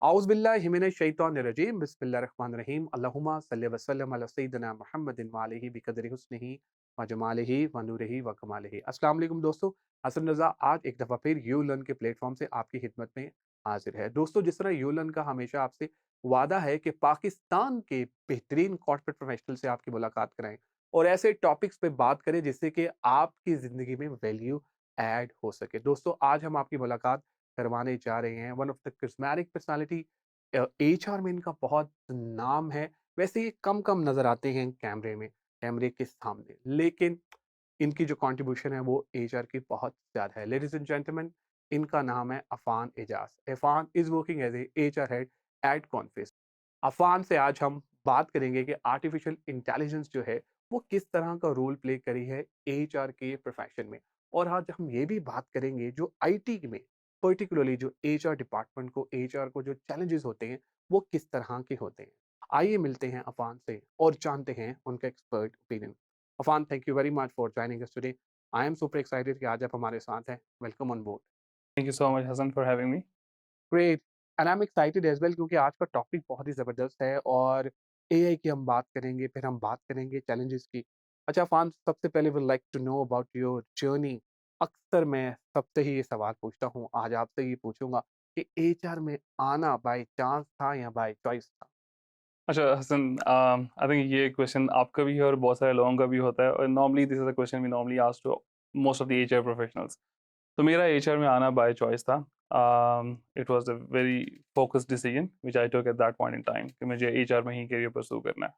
औज़ुबिल्लाहि मिनश्शैतानिर्रजीम बिस्मिल्लाहिर्रहमानिर्रहीम अल्लाहुम्मा सल्लि व सल्लिम अला सय्यिदिना मुहम्मदिन व आलिहि बिक़द्रि हुस्निही व जमालिही व नूरिही व कमालिही। अस्सलाम वालेकुम दोस्तों, हसन रज़ा आज एक दफ़ा फिर यू लर्न के प्लेटफ़ॉर्म से आपकी खिदमत में हाज़िर है। दोस्तों, जिस तरह यू लर्न का हमेशा आपसे वादा है कि पाकिस्तान के बेहतरीन कॉर्पोरेट प्रोफ़ेशनल से आपकी मुलाकात कराएँ और ऐसे टॉपिक्स पे बात करें जिससे कि आपकी ज़िंदगी में वैल्यू ऐड हो सके। दोस्तों, आज हम आपकी मुलाकात करवाने जा रहे हैं one of the charismatic personality. HR में इनका बहुत नाम है। वैसे ये कम-कम नज़र आते हैं कैमरे के सामने, लेकिन इनकी जो कंट्रीब्यूशन है वो एचआर की बहुत ज़्यादा है। लेडीज़ एंड जेंटलमैन, इनका नाम है Afan Ejaz. Afan is working as a HR head at कॉन्फेस। अफ़ान से आज हम बात करेंगे कि आर्टिफ़िशियल इंटेलिजेंस जो है, वो किस तरह का रोल प्ले करी है एचआर के प्रोफ़ेशन में। और आज हम ये भी बात करेंगे जो आईटी में पर्टिकुलरली जो एचआर को जो चैलेंजेस होते हैं, वो किस तरह के होते हैं। आइए मिलते हैं अफ़ान से और जानते हैं उनका expert opinion. Affan, thank you very much for joining us today. I am super excited कि आज आप हमारे साथ हैं। Welcome on board. Thank you so much, Hassan, for having me. Great. And I am excited as well क्योंकि आज का topic बहुत ही ज़बरदस्त है और एआई की हम बात करेंगे, फिर हम बात करेंगे चैलेंजेस की। अच्छा फ़ान, सबसे पहले would like to know about your journey. अक्सर मैं सबसे ही ये सवाल पूछता हूँ, आज आपसे ये पूछूँगा कि एचआर में आना बाय चांस था या बाय चॉइस था? अच्छा हसन, आई थिंक ये क्वेश्चन आपका भी है और बहुत सारे लोगों का भी होता है और normally this is a question we normally ask to most of the HR professionals. तो मेरा एचआर में आना बाय चॉइस था। It was a very focused decision which I took at that point in time कि मुझे HR में ही career pursue करना है।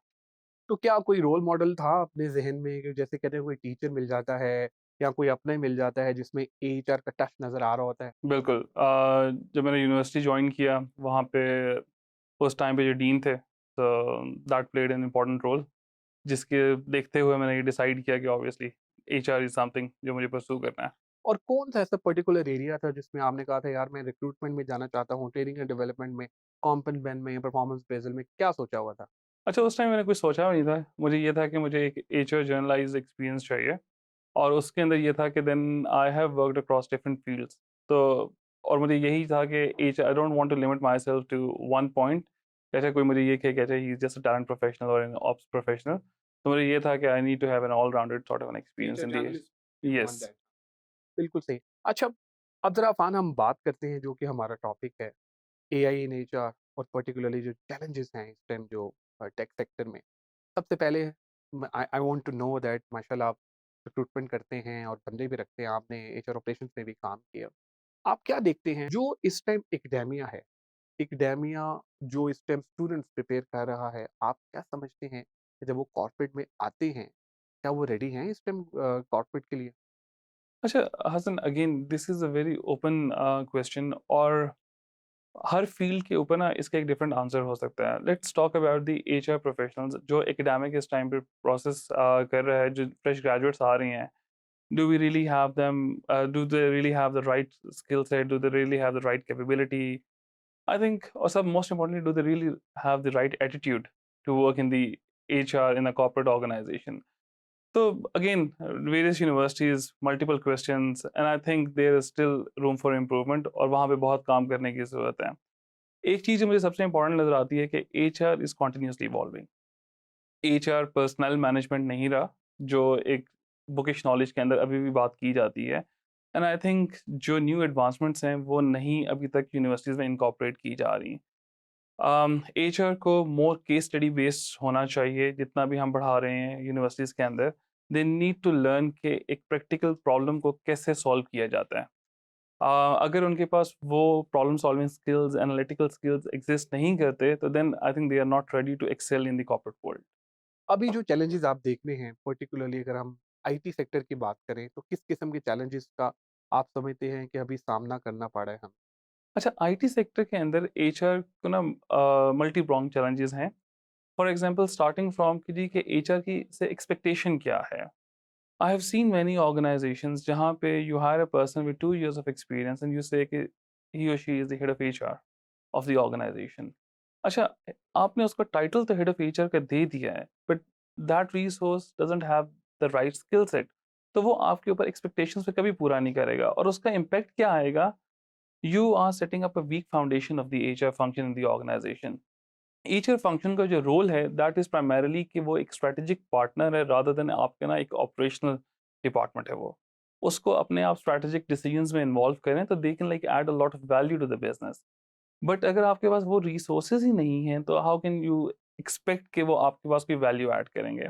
तो क्या कोई रोल मॉडल था अपने ज़हन में कि जैसे कहते हैं कोई टीचर मिल जाता है या कोई अपना ही मिल जाता है जिसमें एचआर का टच नज़र आ रहा होता है? बिल्कुल, जब मैंने यूनिवर्सिटी ज्वाइन किया वहाँ पे उस टाइम पे जो डीन थे, तो that played an important role, जिसके देखते हुए मैंने ये डिसाइड किया कि ऑब्वियसली एचआर इज समथिंग जो मुझे परस्यू करना है। और कौन-सा ऐसा पर्टिकुलर एरिया था जिसमें आपने कहा था यार मैं रिक्रूटमेंट में जाना चाहता हूँ, ट्रेनिंग एंड डेवलपमेंट में, कॉम्पेन बेन में, परफॉर्मेंस अप्रेज़ल में, क्या सोचा हुआ था? अच्छा, उस टाइम मैंने कुछ सोचा भी नहीं था। मुझे ये था कि मुझे एक एचआर जर्नलाइज़्ड एक्सपीरियंस चाहिए और उसके अंदर ये था कि then I have worked across different fields. तो और मुझे यही था कि I don't want to limit myself to one point. जैसे कोई मुझे ये कहे कि अच्छा he is just a talent professional और एन ऑप्स प्रोफेशनल। तो मुझे ये था कि I need to have an all rounded sort of an experience teacher in the. Journalist you want yes. That. बिल्कुल सही। अच्छा, अब ज़रा अफ़ान हम बात करते हैं जो कि हमारा टॉपिक है, एआई इन एचआर और पर्टिकुलरली जो चैलेंजेस हैं इस टाइम जो टेक सेक्टर में। सबसे पहले I I want to know that माशाल्लाह आप रिक्रूटमेंट करते हैं और बंदे भी रखते हैं, आपने एचआर ऑपरेशंस में भी काम किया। आप क्या देखते हैं जो इस टाइम एकेडेमिया है, एकेडेमिया जो इस टाइम स्टूडेंट्स प्रिपेयर कर रहा है, आप क्या समझते हैं कि जब वो कॉर्पोरेट में आते हैं, क्या वो रेडी हैं इस टाइम कॉर्पोरेट के लिए? अच्छा Hasan, again this is a very open question और हर फ़ील्ड के ऊपर ना इसका एक डिफरेंट आंसर हो सकता है। Let's talk about the HR professionals जो एकेडमिक इस टाइम पे प्रोसेस कर रहा है, जो फ्रेश ग्रेजुएट्स आ रही हैं। Do we really have them? Do they really have the right skill set? Do they really have the right capability? I think, or some most importantly, do they really have the right attitude to work in the HR in a corporate organization? So again, various universities, multiple questions, and I think there is still room for improvement और वहाँ पे बहुत काम करने की ज़रूरत है। एक चीज़ जो मुझे सबसे इम्पोर्टेंट नज़र आती है कि HR is continuously evolving. HR personal management नहीं रहा, जो एक बुकिश नॉलेज के अंदर अभी भी बात की जाती है। एंड आई थिंक जो न्यू एडवांसमेंट्स हैं, वो नहीं अभी तक यूनिवर्सिटीज़ में इनकॉर्पोरेट की जा रही। एचआर को मोर केस स्टडी बेस्ड होना चाहिए जितना भी हम पढ़ा रहे हैं यूनिवर्सिटीज़ के अंदर। दे नीड टू लर्न कि एक प्रैक्टिकल प्रॉब्लम को कैसे सॉल्व किया जाता है। अगर उनके पास वो problem solving skills, analytical skills exist नहीं करते, तो then I think they are not ready to excel in the corporate world. अभी जो चैलेंजेस आप देख रहे हैं, पर्टिकुलरली अगर हम आईटी सेक्टर की बात करें, तो किस किस्म के चैलेंजेस का आप समझते हैं कि अभी सामना करना पड़ा है हमें? अच्छा, आईटी सेक्टर के अंदर एचआर को ना मल्टी प्रोंग चैलेंजेस हैं। फॉर एग्जांपल स्टार्टिंग फ्रॉम कि जी कि एचआर की से एक्सपेक्टेशन क्या है। I have seen many organizations जहाँ पे you hire a person with 2 years of experience and you say कि he or she is the head of HR of the organization. अच्छा, आपने उसको टाइटल तो हेड ऑफ एचआर का दे दिया है, but that resource doesn't have the right skill set. तो वो आपके ऊपर एक्सपेक्टेशंस पे कभी पूरा नहीं करेगा और उसका इम्पैक्ट क्या आएगा? you are setting up a weak foundation of the HR function in the organization. HR function का जो रोल है दैट इज प्राइमरीली कि वो एक स्ट्रेटेजिक पार्टनर है रादर देन आपके ना एक ऑपरेशनल डिपार्टमेंट है वो उसको अपने आप स्ट्रेटेजिक डिसीजंस में इन्वॉल्व करें तो they can like add a lot of value to the business but अगर आपके पास वो रिसोर्सेज ही नहीं है तो हाउ कैन यू एक्सपेक्ट कि वो आपके पास कोई वैल्यू ऐड करेंगे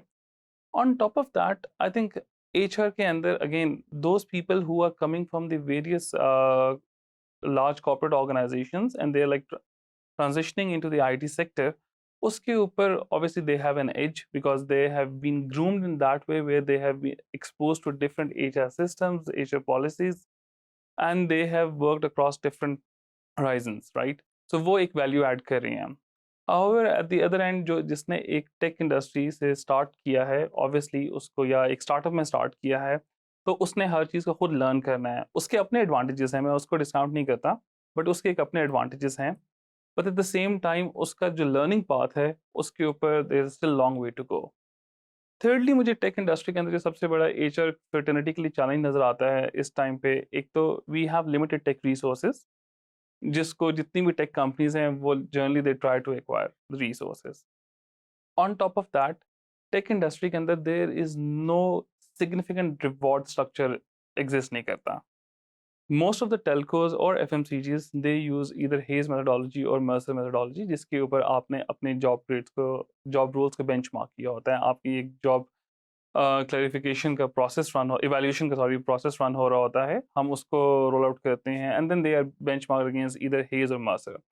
on top of that I think HR के अंदर again those people who are coming from the various large corporate organizations and they're like transitioning into the IT sector, uske upar obviously they have an edge because they have been groomed in that way where they have been exposed to different HR systems, HR policies, and they have worked across different horizons, right? So वो एक value add कर रही हैं. However, at the other end जो जिसने एक tech industry से start किया है ऑब्वियसली उसको या एक स्टार्टअप में स्टार्ट किया है तो उसने हर चीज़ को खुद लर्न करना है उसके अपने एडवांटेजेस हैं मैं उसको डिस्काउंट नहीं करता बट उसके एक अपने एडवांटेजेस हैं but at the same time उसका जो लर्निंग पाथ है उसके ऊपर there is still long way to go thirdly मुझे टेक इंडस्ट्री के अंदर जो सबसे बड़ा एचआर फर्टर्निटी के लिए चैलेंज नज़र आता है इस टाइम पे एक तो we have limited tech resources जिसको जितनी भी टेक कंपनीज हैं वो generally they try to acquire resources on top of that tech industry के अंदर there is no significant reward structure exist नहीं करता most of the telcos or FMCGs they use either Hayes methodology or Mercer methodology जिसके ऊपर आपने अपने job rates को job roles को बेंचमार्क किया होता है आपकी एक जॉब क्लैरिफिकेशन का प्रोसेस रन हो इवैल्यूएशन का सॉरी प्रोसेस रन हो रहा होता है हम उसको रोल आउट करते हैं and then they are benchmark against either Hays or Mercer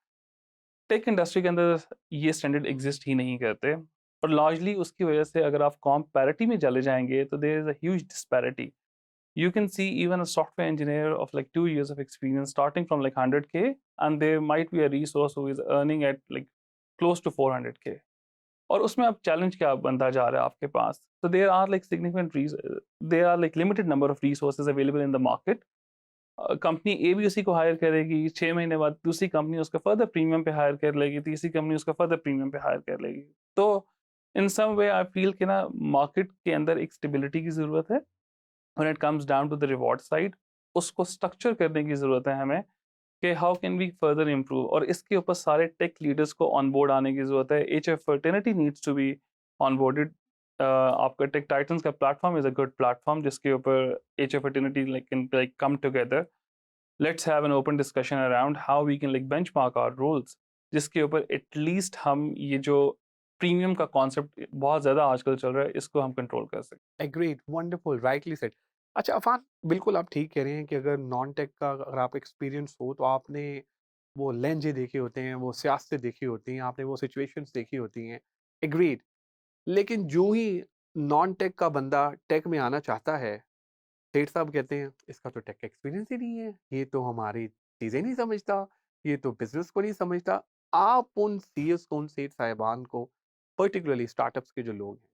tech industry के अंदर ये स्टैंडर्ड एग्जिस्ट ही नहीं करते और लार्जली उसकी वजह से अगर आप कॉम्प पैरिटी में चले जाएंगे तो there is a huge disparity you can see even a software engineer of like 2 years of experience starting from like 100K and there might be a resource who is earning at like close to 400K और उसमें अब challenge क्या बनता जा रहा है आपके पास so there are like there are like limited number of resources available in the market company A भी उसी को हायर करेगी 6 महीने बाद दूसरी कंपनी उसका फर्दर प्रीमियम पे हायर कर लेगी तीसरी कंपनी उसका फर्दर प्रीमियम पे हायर कर लेगी तो इन सम वे आई फील कि ना मार्केट के अंदर एक स्टेबिलिटी की ज़रूरत है when it comes down to the reward side उसको स्ट्रक्चर करने की ज़रूरत है हमें कि how can we further improve और इसके ऊपर सारे टेक लीडर्स को ऑन बोर्ड आने की ज़रूरत है H F fraternity needs to be on boarded आपका टेक टाइटन्स का platform is a good platform जिसके ऊपर H F fraternity like come together let's have an open discussion around how we can like benchmark our rules जिसके ऊपर at least हम ये जो premium का कॉन्सेप्ट बहुत ज़्यादा आजकल चल रहा है इसको हम कंट्रोल कर सकते एग्रीड, वंडरफुल, राइटली सेड। अच्छा अफ़ान, बिल्कुल आप ठीक कह रहे हैं कि अगर नॉन टेक का अगर आप एक्सपीरियंस हो तो आपने वो लहजे देखे होते हैं, वो सियासतें देखी होती हैं, आपने वो सिचुएशंस देखी होती हैं। एग्रीड। लेकिन जो ही नॉन टेक का बंदा टेक में आना चाहता है, सेठ साहब कहते हैं इसका तो टेक एक्सपीरियंस ही नहीं है, ये तो हमारी चीज़ें नहीं समझता, ये तो बिज़नेस को नहीं समझता। आप उन सीएस को, उन सेठ साहिबान को, पर्टिकुलरली स्टार्टअप्स के जो लोग हैं,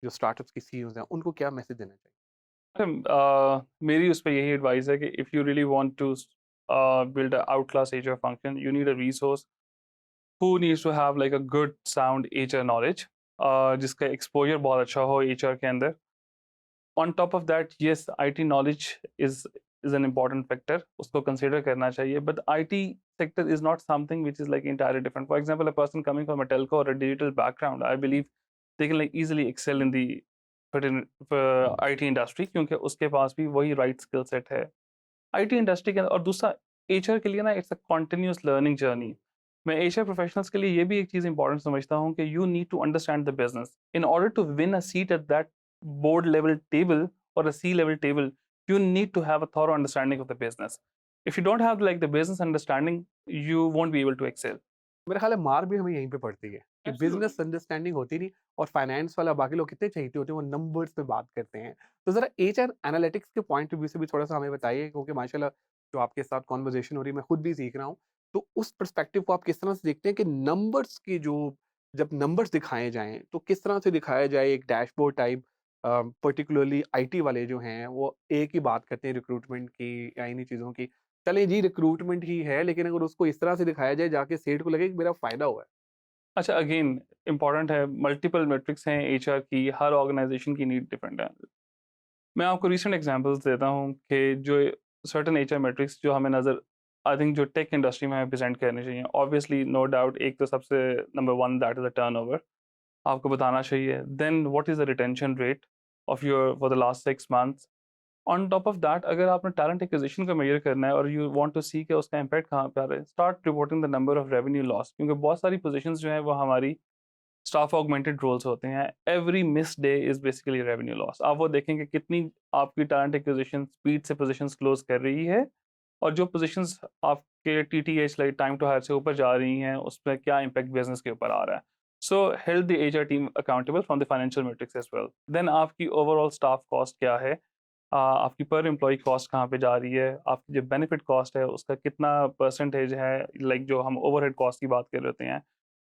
जो स्टार्टअप्स के सीईओज़ हैं, उनको क्या मैसेज देना चाहिए? मेरी उस पे यही एडवाइस है कि if you really want to build a outclass HR function, you need a resource who needs to have like a good sound HR knowledge, जिसका exposure बहुत अच्छा हो HR के अंदर. On top of that, yes, IT knowledge is an important factor. उसको consider करना चाहिए. But the IT sector is not something which is like entirely different. For example, a person coming from a telco or a digital background, I believe they can like easily excel in the IT industry क्योंकि उसके पास भी वही right skill set है. IT industry के अंदर और दूसरा HR के लिए ना it's a continuous learning journey मैं एचआर प्रोफेशनल्स के लिए ये भी एक चीज़ इंपॉर्टेंट समझता हूँ कि you need to understand the business in order to win a seat at that board level table और a C level table you need to have a thorough understanding of the business. If you don't have like the business understanding, you won't be able to excel. मेरा ख्याल है मार भी हमें यहीं पे पड़ती है कि Absolutely. बिजनेस अंडरस्टैंडिंग होती नहीं और फाइनेंस वाला बाकी लोग कितने चाहिए होते हैं, वो नंबर्स पे बात करते हैं। तो ज़रा एचआर एनालिटिक्स के पॉइंट ऑफ व्यू से भी थोड़ा-सा हमें बताइए क्योंकि माशाल्लाह जो आपके साथ कन्वर्सेशन हो रही है, मैं खुद भी सीख रहा हूँ। तो उस पर्सपेक्टिव को आप किस तरह से देखते हैं कि नंबर्स की जो जब नंबर्स दिखाए जाएँ, तो किस तरह से दिखाया जाए एक डैशबोर्ड टाइप पर्टिकुलरली आईटी वाले जो हैं, वो एक ही बात करते हैं रिक्रूटमेंट की या इन्हीं चीज़ों की। चलें जी रिक्रूटमेंट ही है, लेकिन अगर उसको इस तरह से दिखाया जाए जाके सेठ को लगे कि मेरा फ़ायदा हुआ है। अच्छा अगेन इम्पॉर्टेंट है मल्टीपल मेट्रिक्स हैं एचआर की हर ऑर्गेनाइजेशन की नीड डिफरेंट है मैं आपको रीसेंट एग्जांपल्स देता हूँ कि जो सर्टेन एचआर मेट्रिक्स जो हमें नज़र आई थिंक जो टेक इंडस्ट्री में हमें प्रेज़ेंट करने चाहिए। ऑब्वियसली नो डाउट एक तो सबसे number 1 that is the turnover आपको बताना चाहिए। Then what is the retention rate of your for the last 6 months. On top of that अगर आपने टैलेंट एक्विजिशन को मेजर करना है और यू वांट टू सी कि उसका इम्पैक्ट कहाँ पे आ रहा है, start reporting the number of revenue loss, क्योंकि बहुत सारी पोजीशंस जो हैं वो हमारी स्टाफ ऑगमेंटेड रोल्स होते हैं। Every miss day is basically revenue loss. आप वो देखेंगे कितनी आपकी टैलेंट एक्विजिशन स्पीड से पोजीशंस क्लोज कर रही है और जो पोजीशंस आपके TTH like time to hire से ऊपर जा रही हैं, उसमें क्या इम्पैक्ट बिज़नेस के ऊपर आ रहा है। So help the HR team accountable from the financial matrix as well. देन आपकी ओवरऑल स्टाफ कॉस्ट क्या है? आपकी पर एम्प्लॉयी कॉस्ट कहाँ पे जा रही है? आपकी जो बेनिफिट कॉस्ट है, उसका कितना परसेंटेज है? लाइक जो हम ओवरहेड कॉस्ट की बात कर रहे होते हैं,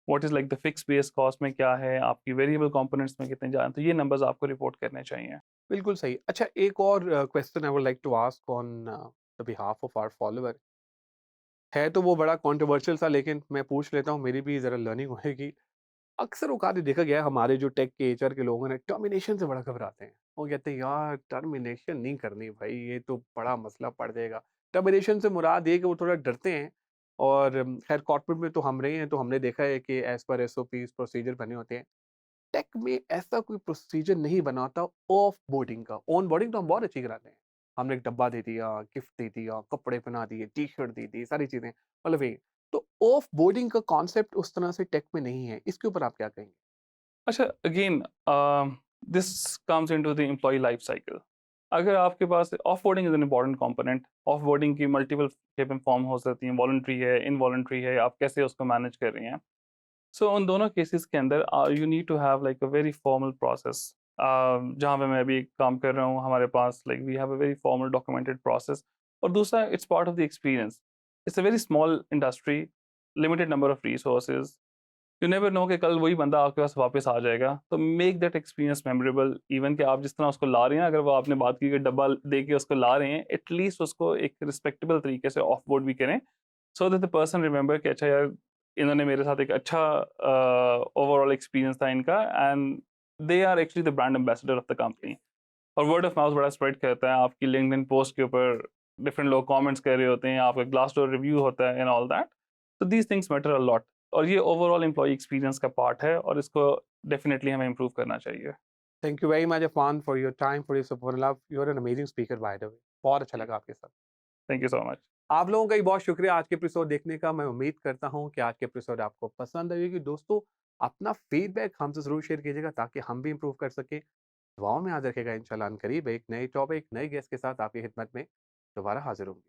what is like the fixed base cost में क्या है? आपकी वेरिएबल कंपोनेंट्स में कितने जा रहे हैं? तो ये नंबर्स आपको रिपोर्ट करने चाहिए। बिल्कुल सही। अच्छा, एक और question I would like to ask on the behalf of our follower. है तो वो बड़ा कंट्रोवर्शियल सा, लेकिन मैं पूछ लेता हूँ, मेरी भी ज़रा लर्निंग होएगी। अक्सर औक़ात ये देखा गया है हमारे जो टेक के एचआर के लोग हैं ना, टर्मिनेशन से बड़ा घबराते हैं। वो कहते हैं यार टर्मिनेशन नहीं करनी भाई, ये तो बड़ा मसला पड़ जाएगा। टर्मिनेशन से मुराद ये है कि वो थोड़ा डरते हैं। और ख़ैर कॉर्पोरेट में तो हम रहे हैं, तो हमने देखा है कि एज़ पर एसओपीज़ प्रोसीजर बने होते हैं। टेक में ऐसा कोई प्रोसीजर नहीं बना होता ऑफ बोर्डिंग का। ऑन बोर्डिंग तो हम बहुत अच्छी कराते हैं। हमने एक डब्बा दे दिया, गिफ्ट दे दिया, कपड़े पहना दिए, टी-शर्ट दे दी, सारी चीज़ें मतलब ये। तो ऑफ बोर्डिंग का कॉन्सेप्ट उस तरह से टेक में नहीं है। इसके ऊपर आप क्या कहेंगे? अच्छा, again this comes into the employee life cycle. अगर आपके पास offboarding is an important component. Offboarding की मल्टीपल शेप एंड फॉर्म हो सकती हैं, वॉलंटरी है, इनवॉलंटरी है, आप कैसे उसको मैनेज कर रही हैं। सो उन दोनों केसेस के अंदर you need to have like a very formal process. जहाँ पे मैं अभी काम कर रहा हूँ, हमारे पास like we have a very formal documented process. और दूसरा, it's part of the experience. It's a very small industry, limited number of resources. You never know कि कल वही बंदा आपके पास वापस आ जाएगा। तो make that experience memorable. Even कि आप जिस तरह उसको ला रहे हैं, अगर वो आपने बात की कि डब्बा दे के उसको ला रहे हैं, एटलीस्ट उसको एक रिस्पेक्टेबल तरीके से ऑफ बोर्ड भी करें, so that the person remember कि अच्छा यार, इन्होंने मेरे साथ एक अच्छा ओवरऑल एक्सपीरियंस था इनका, and they are actually the brand ambassador of the company. और वर्ड ऑफ माउथ बड़ा स्प्रेड करता है। आपकी लिंक्डइन पोस्ट के ऊपर डिफरेंट लोग कमेंट्स कर रहे होते हैं, आपका ग्लासडोर रिव्यू होता है एंड ऑल दैट। तो these things matter a lot. और ये ओवरऑल एम्प्लॉयी एक्सपीरियंस का पार्ट है और इसको डेफिनेटली हमें इम्प्रूव करना चाहिए। Thank you very much Afan for your time, for your support love. You are an amazing speaker by the way. बहुत अच्छा लगा आपके साथ। Thank you so much. आप लोगों का भी बहुत शुक्रिया आज के एपिसोड देखने का। मैं उम्मीद करता हूँ कि आज के एपिसोड आपको पसंद आएगी। दोस्तों, अपना फीडबैक हमसे ज़रूर शेयर कीजिएगा ताकि हम भी इम्प्रूव कर सकें। दुआओं में याद रखिएगा। इंशाल्लाह अनकरीब एक नए टॉपिक, नए गेस्ट के साथ आपकी खिदमत में दोबारा हाज़िर होंगे।